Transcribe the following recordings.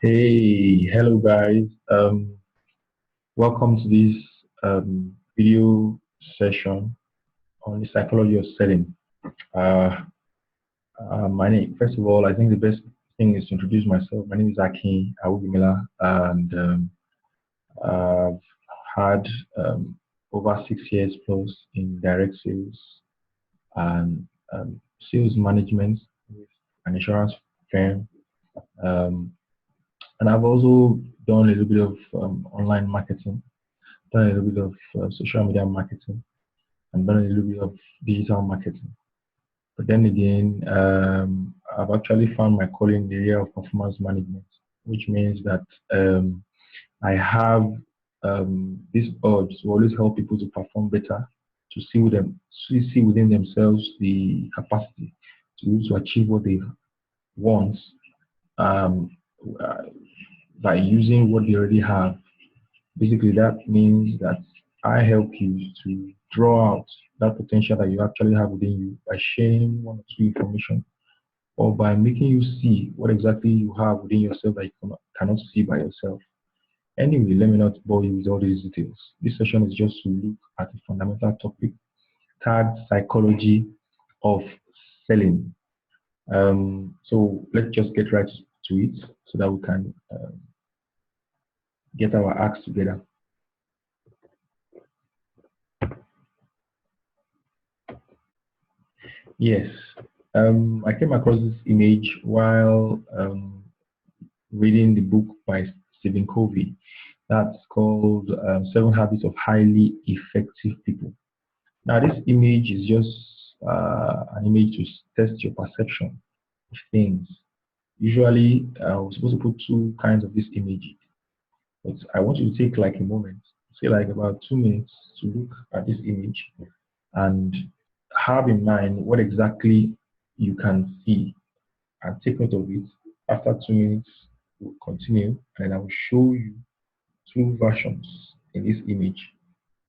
Hey, hello guys. Welcome to this video session on the psychology of selling. Uh, my name, first of all, I think the best thing is to introduce myself. My name is Akin Awubimila, and I've had over 6 years plus in direct sales and sales management with an insurance firm. Um, and I've also done a little bit of online marketing, done a little bit of social media marketing, and done a little bit of digital marketing. But then again, I've actually found my calling in the area of performance management, which means that I have this urge to always help people to perform better, to see within themselves the capacity to be able to achieve what they want um, uh, by using what they already have. Basically, that means that I help you to draw out that potential that you actually have within you by sharing one or two information or by making you see what exactly you have within yourself that you cannot see by yourself. Anyway, let me not bore you with all these details. This session is just to look at a fundamental topic tagged psychology of selling. So let's just get right to it so that we can get our acts together. Yes, I came across this image while reading the book by Stephen Covey that's called Seven Habits of Highly Effective People. Now, this image is just an image to test your perception of things. Usually, we're supposed to put two kinds of this image, but I want you to take like a moment, say like about 2 minutes to look at this image and have in mind what exactly you can see and take note of it. After 2 minutes, we'll continue and then I will show you two versions in this image.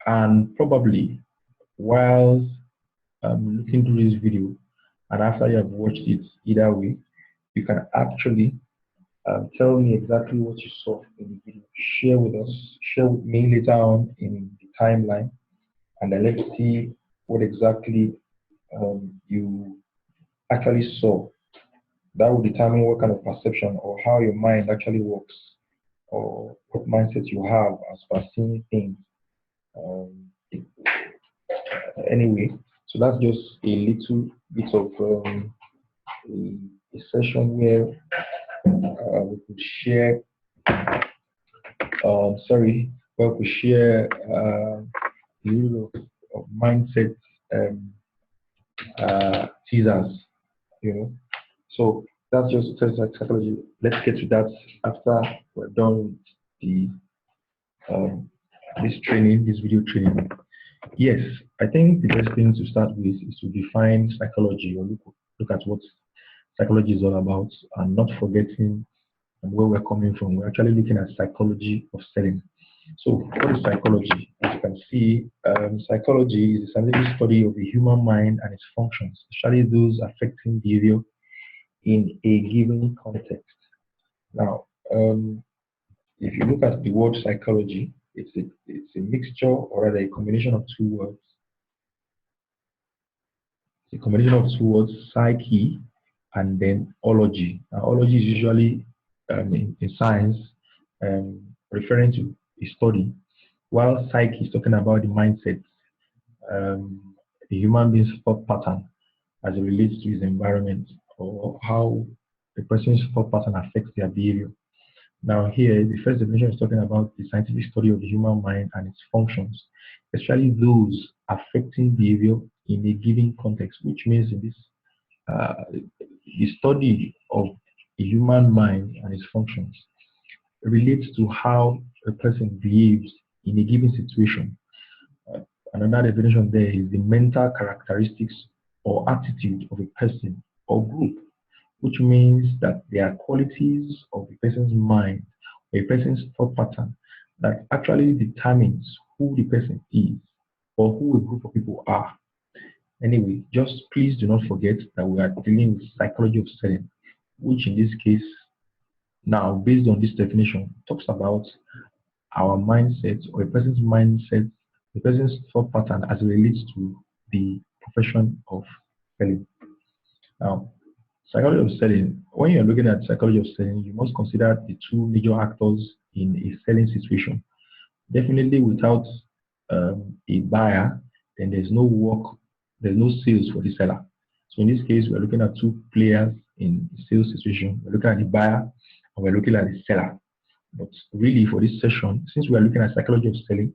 And probably while looking through this video and after you have watched it, either way, you can actually tell me exactly what you saw in the video. Share with us, share with me later on in the timeline, and then let's see what exactly you actually saw. That will determine what kind of perception or how your mind actually works or what mindset you have as far seeing things. Um, anyway, so that's just a little bit of a session where we could share, where we could share a little of mindset teasers, you know. So that's just psychology. Let's get to that after we're done with the this training, this video training. Yes, I think the best thing to start with is to define psychology or look at what psychology is all about and not forgetting where we're coming from. We're actually looking at psychology of selling. So what is psychology? As you can see, psychology is a scientific study of the human mind and its functions, especially those affecting behavior in a given context. Now, if you look at the word psychology, it's a mixture or rather a combination of two words. It's a combination of two words, psyche and then ology. Now, ology is usually in science referring to a study, while psyche is talking about the mindset, the human being's thought pattern as it relates to his environment or how the person's thought pattern affects their behavior. Now here, the first definition is talking about the scientific study of the human mind and its functions, especially those affecting behavior in a given context, which means in this, the study of the human mind and its functions relates to how a person behaves in a given situation. Another definition there is the mental characteristics or attitude of a person or group, which means that there are qualities of a person's mind or a person's thought pattern that actually determines who the person is or who a group of people are. Anyway, just please do not forget that we are dealing with psychology of selling, which in this case Now, based on this definition, it talks about our mindset or a person's mindset, the person's thought pattern as it relates to the profession of selling. Now, psychology of selling, when you're looking at psychology of selling, you must consider the two major actors in a selling situation. Definitely without a buyer, then there's no work, there's no sales for the seller. So in this case, we're looking at two players in the sales situation. We're looking at the buyer and we're looking at the seller. But really for this session, since we are looking at psychology of selling,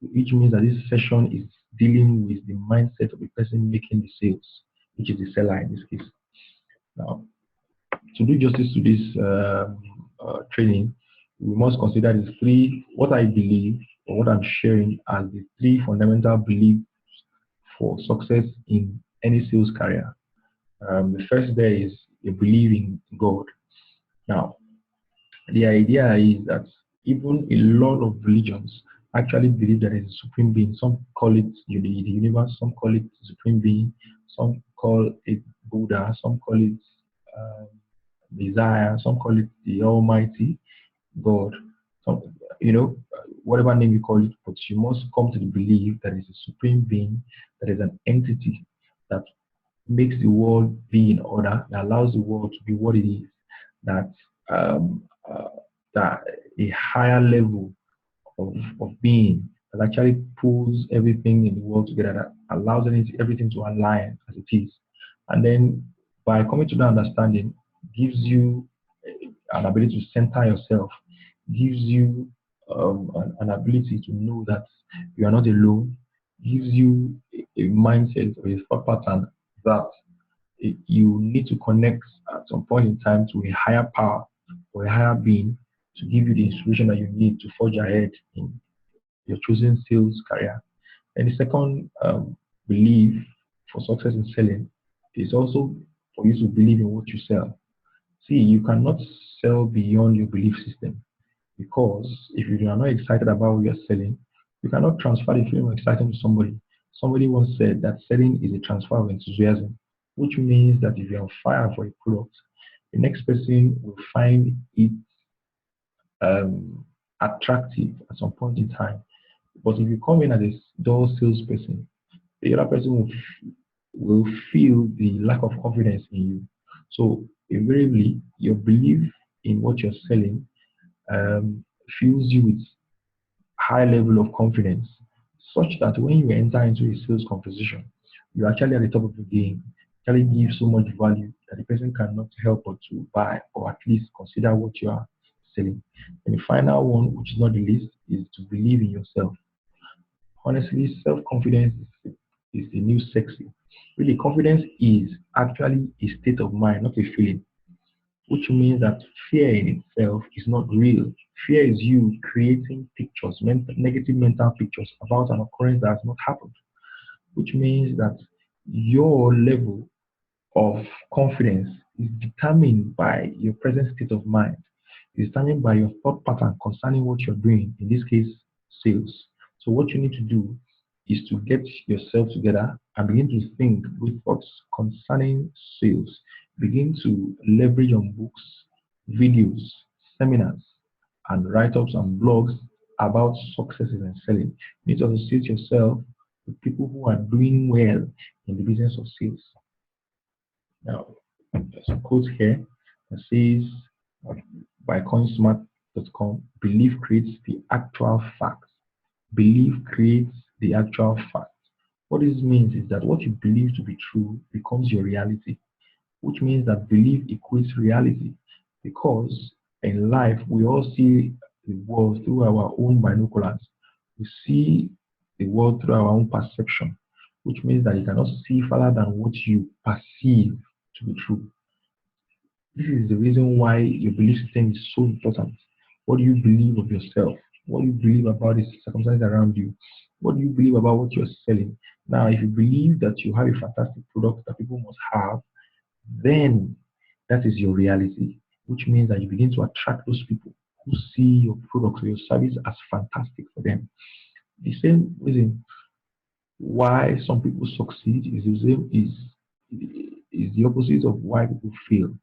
which means that this session is dealing with the mindset of the person making the sales, which is the seller in this case. Now, to do justice to this training, we must consider the three, what I believe or what I'm sharing as the three fundamental beliefs for success in any sales career. The first there is a belief in God. Now, the idea is that even a lot of religions actually believe there is a supreme being. Some call it the universe, some call it supreme being, some call it Buddha, some call it uh, Messiah, some call it the Almighty God. Some, whatever name you call it, but you must come to the belief that is a supreme being, that is an entity that makes the world be in order, that allows the world to be what it is, that um, uh, that a higher level of being that actually pulls everything in the world together, that allows everything to align as it is. And then by coming to that understanding, gives you an ability to center yourself, gives you an ability to know that you are not alone, gives you a mindset or a thought pattern that you need to connect at some point in time to a higher power or a higher being to give you the inspiration that you need to forge ahead in your chosen sales career. And the second belief for success in selling is also for you to believe in what you sell. See, you cannot sell beyond your belief system because if you are not excited about what you're selling, you cannot transfer the feeling of excitement to somebody. Somebody once said that selling is a transfer of enthusiasm, which means that if you're on fire for a product, the next person will find it attractive at some point in time. But if you come in as a dull salesperson, the other person will feel the lack of confidence in you. So invariably, your belief in what you're selling fills you with high level of confidence, such that when you enter into a sales conversation, you're actually at the top of the game. Actually give so much value that the person cannot help but to buy or at least consider what you are selling. And the final one, which is not the least, is to believe in yourself. Honestly, self-confidence is the new sexy. Really, confidence is actually a state of mind, not a feeling, which means that fear in itself is not real. Fear is you creating pictures, negative mental pictures about an occurrence that has not happened, which means that your level of confidence is determined by your present state of mind. It's determined by your thought pattern concerning what you're doing, in this case, sales. So what you need to do is to get yourself together and begin to think with thoughts concerning sales. Begin to leverage on books, videos, seminars, and write-ups and blogs about successes in selling. You need to associate yourself with people who are doing well in the business of sales. Now, there's a quote here that says, by coinsmart.com, belief creates the actual fact. Belief creates the actual fact. What this means is that what you believe to be true becomes your reality, which means that belief equates reality because in life we all see the world through our own binoculars. We see the world through our own perception, which means that you cannot see further than what you perceive to be true. This is the reason why your belief system is so important. What do you believe of yourself? What do you believe about the circumstances around you? What do you believe about what you're selling? Now, if you believe that you have a fantastic product that people must have, then that is your reality, which means that you begin to attract those people who see your product or your service as fantastic for them. The same reason why some people succeed is the same is the opposite of why people fail.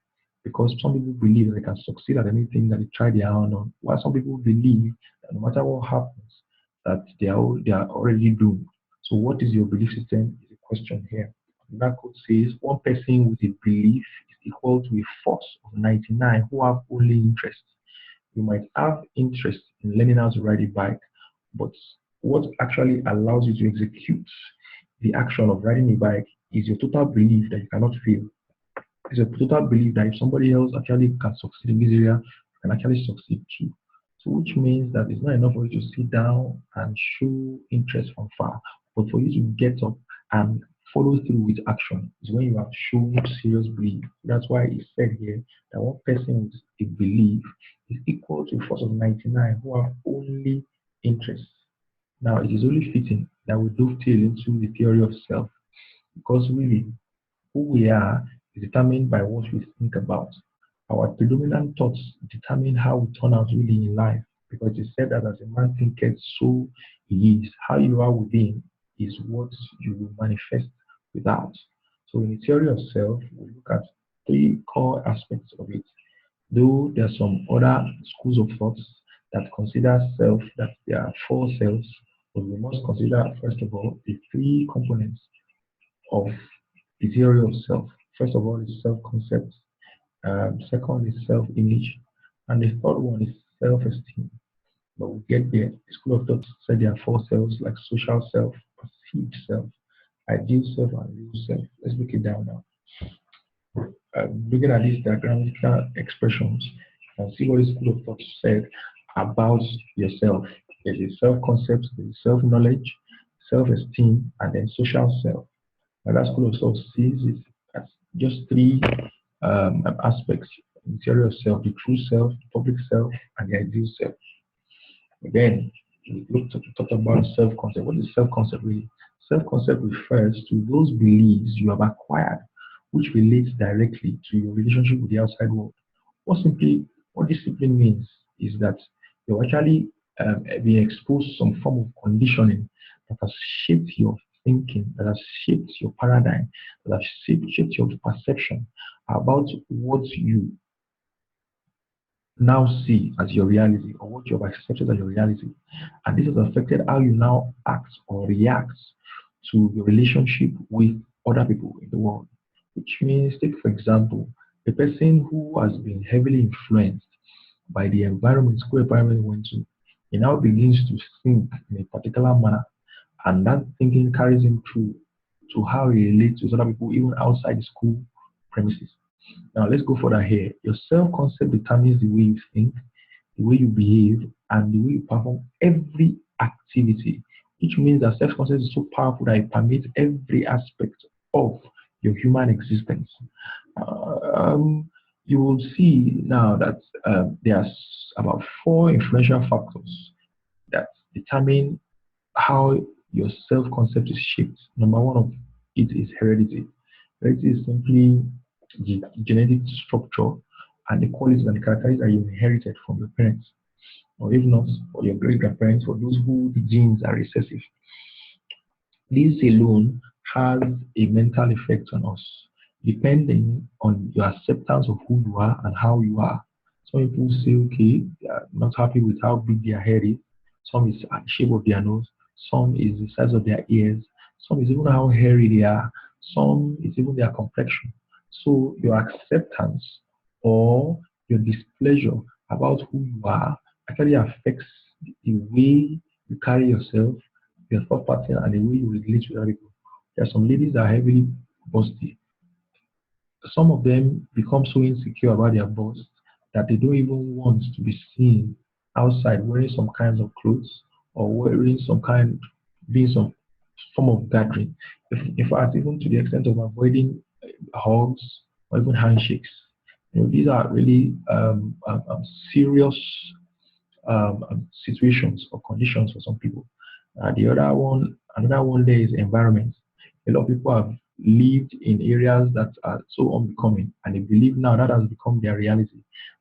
because some people believe they can succeed at anything that they try their hand on, while some people believe that no matter what happens, that they are already doomed. So what is your belief system is a question here. That quote says one person with a belief is equal to a force of 99 who have only interest. You might have interest in learning how to ride a bike, but what actually allows you to execute the action of riding a bike is your total belief that you cannot fail. It's a total belief that if somebody else actually can succeed in this area, you can actually succeed too. So which means that it's not enough for you to sit down and show interest from far, but for you to get up and follow through with action is when you have shown serious belief. That's why it said here that one person with a belief is equal to a force of 99 who have only interest. Now it is only fitting that we dovetail into the theory of self, because really who we are is determined by what we think about. Our predominant thoughts determine how we turn out really in life, because it is said that as a man thinketh, so he is. How you are within is what you will manifest without. So in the theory of self, we look at three core aspects of it. Though there are some other schools of thoughts that consider self, that there are four selves, but we must consider, first of all, the three components of the theory of self. First of all is self-concept. Second is self-image. And the third one is self-esteem. But we'll get there. The school of thought said there are four selves, like social self, perceived self, ideal self, and real self. Let's break it down now. Looking at these diagrammatical expressions, you can see what the school of thought said about yourself. There's a self-concept, there's self-knowledge, self-esteem, and then social self. Another school of thought sees it as just three aspects in the theory of self: the true self, the public self, and the ideal self. Again, we talked about self-concept. What is self-concept really? Self-concept refers to those beliefs you have acquired, which relates directly to your relationship with the outside world. What this simply means is that you're actually being exposed to some form of conditioning that has shaped your thinking, that has shaped your paradigm, that has shaped your perception about what you now see as your reality, or what you have accepted as your reality. And this has affected how you now act or react to your relationship with other people in the world. Which means, take for example, a person who has been heavily influenced by the environment, school environment he went to, he now begins to think in a particular manner, and that thinking carries him through to how he relates with other people, even outside the school premises. Now, let's go further here. Your self concept determines the way you think, the way you behave, and the way you perform every activity, which means that self concept is so powerful that it permeates every aspect of your human existence. You will see now that there's about four influential factors that determine how your self concept is shaped. Number one of it is heredity. Heredity is simply the genetic structure and the qualities and the characteristics that you inherited from your parents, or if not, for your great grandparents, for those who the genes are recessive. This alone has a mental effect on us, depending on your acceptance of who you are and how you are. Some people say, okay, they are not happy with how big their head is. Some is the shape of their nose. Some is the size of their ears. Some is even how hairy they are. Some is even their complexion. So your acceptance or your displeasure about who you are actually affects the way you carry yourself, your thought pattern, and the way you relate with other people. There are some ladies that are heavily busty. Some of them become so insecure about their bust that they don't even want to be seen outside wearing some kinds of clothes, or wearing some kind, being some form of gathering. In fact, even to the extent of avoiding hugs or even handshakes. These are really serious situations or conditions for some people. Another one there is environment. A lot of people have lived in areas that are so unbecoming, and they believe now that has become their reality,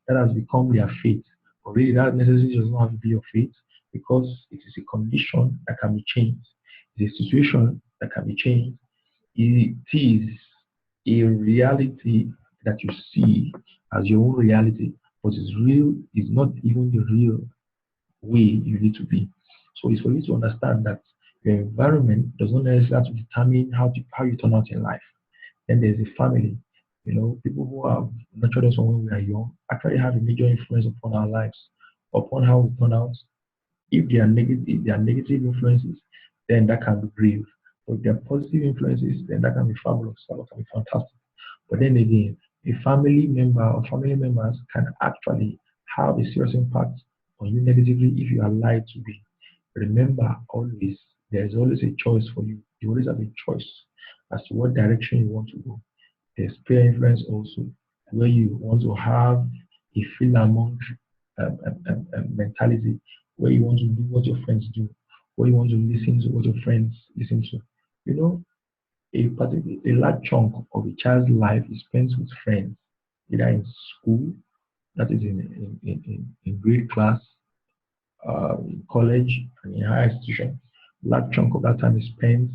that has become their fate. But really, that necessarily does not have to be your fate, because it is a condition that can be changed. It's a situation that can be changed. It is a reality that you see as your own reality, but it's real is not even the real way you need to be. So it's for you to understand that your environment does not necessarily have to determine how you turn out in life. Then there's a family. People who have nurtured us when we are young actually have a major influence upon our lives, upon how we turn out. If they are negative influences, then that can be grave. But if they are positive influences, then that can be fabulous. That can be fantastic. But then again, a family member or family members can actually have a serious impact on you negatively if you are lied to be. Remember, always, there is always a choice for you. You always have a choice as to what direction you want to go. There's peer influence also, where you want to have a feel among mentality, where you want to do what your friends do, where you want to listen to what your friends listen to. You know, a large chunk of a child's life is spent with friends, either in school, that is in grade class, in college, and in higher institution. Large chunk of that time is spent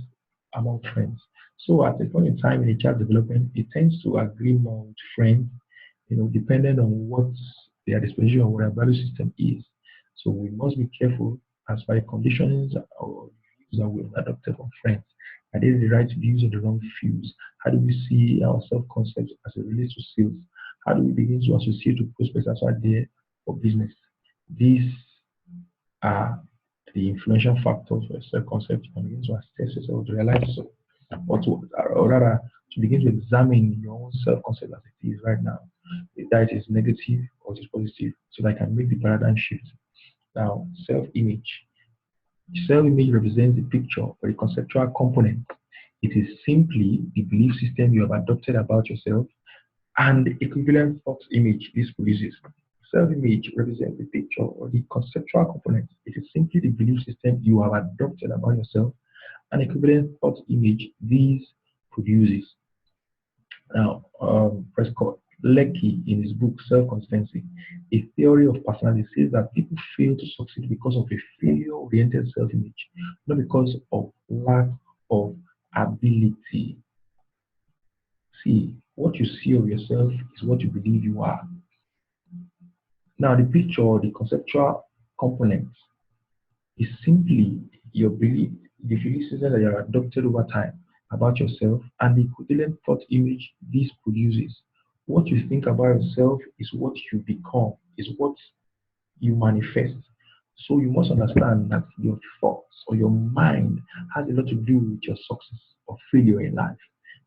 among friends. So at a point in time in a child development, it tends to agree more with friends, depending on what their disposition or what their value system is. So we must be careful as by conditions or views that we've adopted from friends. Are they the right views or the wrong views? How do we see our self-concept as it relates to sales? How do we begin to associate with prospects as are there for business? These are the influential factors for self-concept and begin to assess yourself, to realize yourself, or rather, to begin to examine your own self-concept as it is right now, that it is negative or it is positive, so that I can make the paradigm shift. Now, self-image. Self-image represents the picture or the conceptual component. It is simply the belief system you have adopted about yourself and the equivalent thought image this produces. Self-image represents the picture or the conceptual component. It is simply the belief system you have adopted about yourself and equivalent thought image these produces. Now, Prescott Lecky, in his book Self-Consistency, a theory of personality, says that people fail to succeed because of a failure-oriented self-image, not because of lack of ability. See, what you see of yourself is what you believe you are. Now, the picture, the conceptual component, is simply your belief, the belief system that you have adopted over time about yourself, and the equivalent thought image this produces. What you think about yourself is what you become, is what you manifest. So you must understand that your thoughts or your mind has a lot to do with your success or failure in life.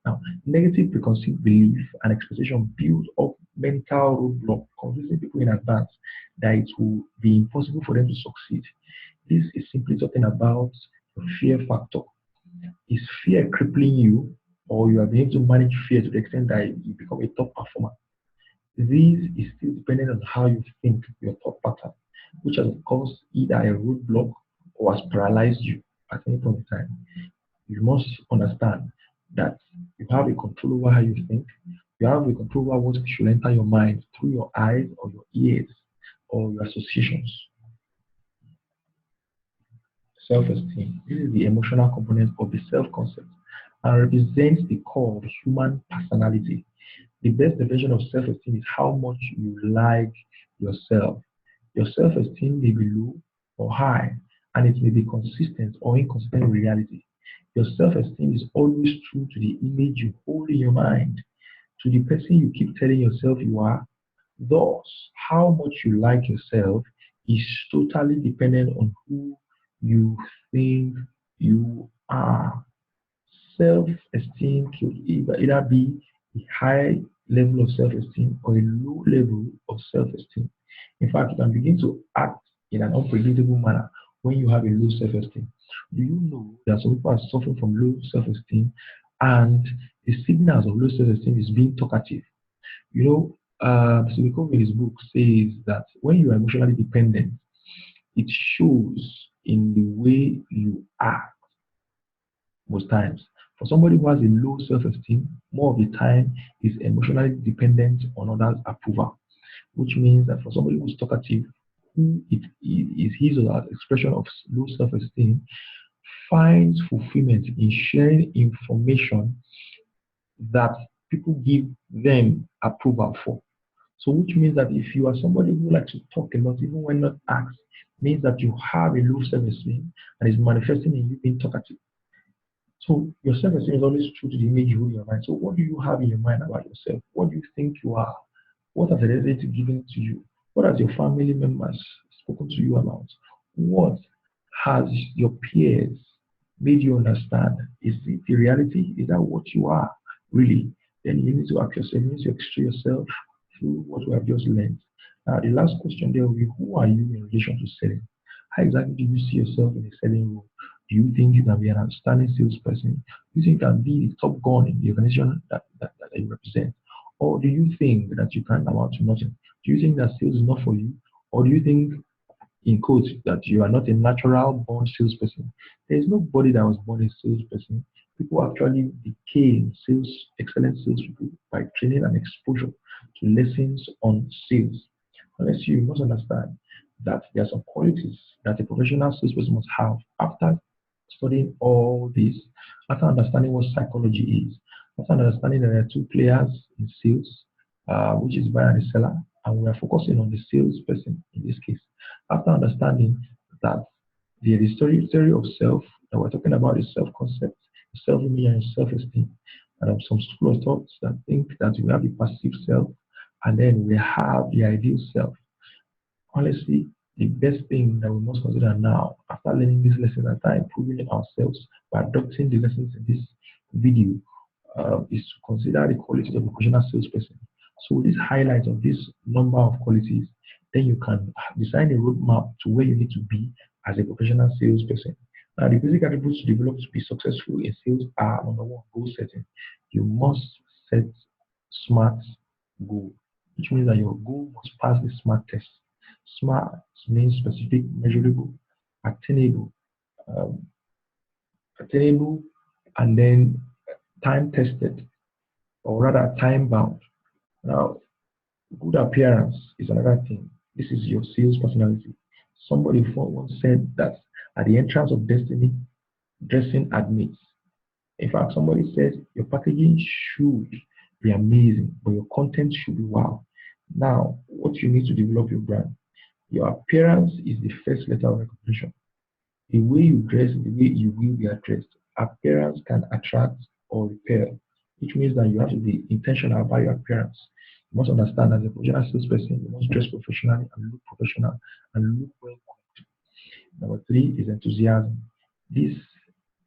Now, negative preconceived belief and expectation build up mental roadblock, convincing people in advance that it will be impossible for them to succeed. This is simply talking about the fear factor. Is fear crippling you, or you are being able to manage fear to the extent that you become a top performer? This is still dependent on how you think, your thought pattern, which has caused either a roadblock or has paralyzed you at any point in time. You must understand that you have a control over how you think. You have a control over what should enter your mind through your eyes or your ears or your associations. Self-esteem. This is the emotional component of the self-concept and represents the core of human personality. The best definition of self-esteem is how much you like yourself. Your self-esteem may be low or high, and it may be consistent or inconsistent with reality. Your self-esteem is always true to the image you hold in your mind, to the person you keep telling yourself you are. Thus, how much you like yourself is totally dependent on who you think you are. Self-esteem could either be a high level of self-esteem or a low level of self-esteem. In fact, you can begin to act in an unpredictable manner when you have a low self-esteem. Do you know that some people are suffering from low self-esteem, and the signals of low self-esteem is being talkative? Silicon in his book says that when you are emotionally dependent, it shows in the way you act most times. For somebody who has a low self-esteem, more of the time is emotionally dependent on others' approval, which means that for somebody who's talkative, who it is his or her expression of low self-esteem, finds fulfillment in sharing information that people give them approval for. So which means that if you are somebody who likes to talk a lot, even when not asked, means that you have a low self-esteem and is manifesting in you being talkative. So your self-esteem is always true to the image you hold in your mind. So what do you have in your mind about yourself? What do you think you are? What has the identity given to you? What has your family members spoken to you about? What has your peers made you understand? Is it the reality? Is that what you are really? Then you need to ask yourself, you need to extract yourself through what we have just learned. Now, the last question there will be, who are you in relation to selling? How exactly do you see yourself in a selling role? Do you think you can be an outstanding salesperson? Do you think you can be the top gun in the organization that you represent? Or do you think that you can't amount to nothing? Do you think that sales is not for you? Or do you think, in quotes, that you are not a natural born salesperson? There is nobody that was born a salesperson. People actually became excellent salespeople by training and exposure to lessons on sales. Unless you must understand that there are some qualities that a professional salesperson must have after studying all this, after understanding what psychology is, after understanding that there are two players in sales, which is buyer and seller, and we are focusing on the salesperson in this case. After understanding that the theory of self that we're talking about is self-concept, self-image, and self-esteem. And some school of thoughts that think that we have the passive self, and then we have the ideal self. Honestly, the best thing that we must consider now, after learning these lessons and after improving ourselves by adopting the lessons in this video, is to consider the qualities of a professional salesperson. So with this highlight of this number of qualities, then you can design a roadmap to where you need to be as a professional salesperson. Now, the basic attributes to develop to be successful in sales are: number one, goal setting. You must set SMART goal, which means that your goal must pass the SMART test. SMART means specific, measurable, attainable, um, attainable, and then time tested, or rather time bound. Now, good appearance is another thing. This is your sales personality. Somebody once said that at the entrance of destiny, dressing admits. In fact, somebody says your packaging should be amazing, but your content should be wow. Now, what you need to develop your brand. Your appearance is the first letter of recognition. The way you dress, the way you will be addressed. Appearance can attract or repel, which means that you have to be intentional about your appearance. You must understand as a professional salesperson, you must dress professionally and look professional and look well. Number three is enthusiasm. This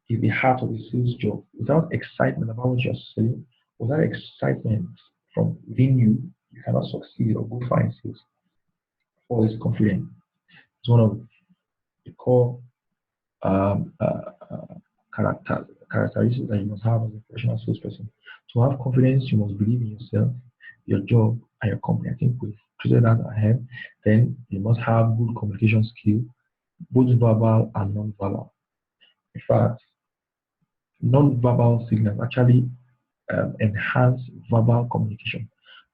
is the heart of the sales job. Without excitement about what you're selling, without excitement from within you, you cannot succeed or go far in sales. Four is confidence. It's one of the core um, uh, uh, characteristics that you must have as a professional salesperson. To have confidence, you must believe in yourself, your job, and your company. I think we've treated that ahead. Then you must have good communication skill, both verbal and non-verbal. In fact, non-verbal signals actually enhance verbal communication.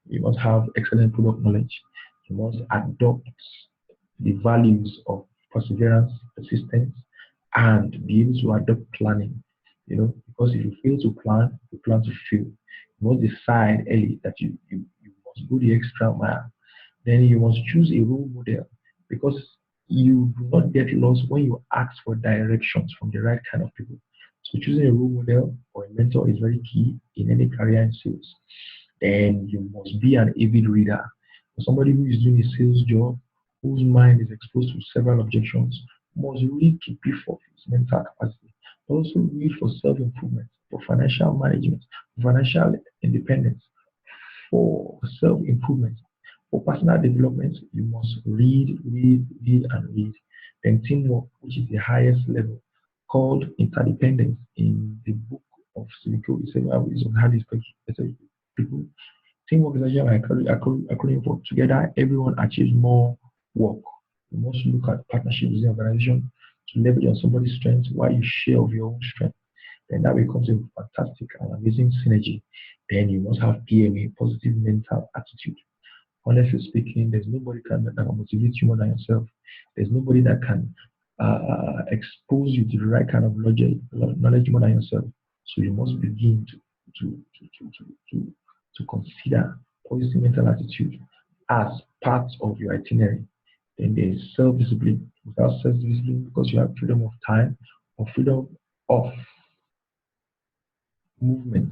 You must have excellent product knowledge. You must adopt the values of perseverance, persistence, and be able to adopt planning. Because if you fail to plan, you plan to fail. You must decide early that you must go the extra mile. Then you must choose a role model, because you do not get lost when you ask for directions from the right kind of people. So choosing a role model or a mentor is very key in any career in sales. Then you must be an avid reader. For somebody who is doing a sales job, whose mind is exposed to several objections, must read to beef up his mental capacity. Also read for self-improvement, for financial management, for financial independence, for self-improvement. For personal development, you must read, read, read, and read. Then teamwork, which is the highest level, called interdependence in the book of Civico, is on how these people. Teamwork is actually an acronym for together everyone achieves more work. You must look at partnerships in the organization to leverage on somebody's strengths while you share of your own strength. Then that becomes a fantastic and amazing synergy. Then you must have PMA, positive mental attitude. Honestly speaking, there's nobody that can motivate you more than yourself. There's nobody that can expose you to the right kind of knowledge more than yourself. So you must begin to consider positive mental attitude. as part of your itinerary. Then there's self-discipline. Without self-discipline, because you have freedom of time or freedom of movement,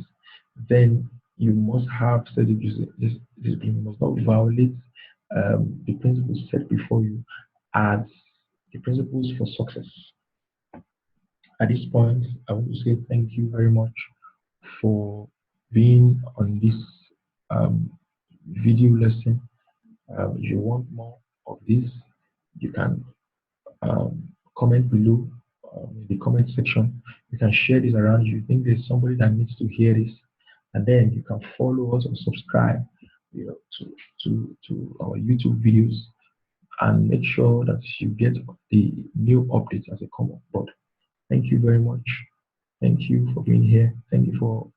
then you must have self-discipline. You must not violate the principles set before you as the principles for success. At this point, I want to say thank you very much for being on this um, video lesson. If you want more of this, you can comment below in the comment section. You can share this around. You think there's somebody that needs to hear this, and then you can follow us or subscribe, to our YouTube videos, and make sure that you get the new updates as they come up. But thank you very much. Thank you for being here. Thank you for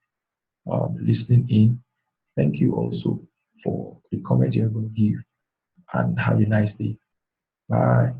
listening in. Thank you also for the comment you're going to give, and have a nice day. Bye.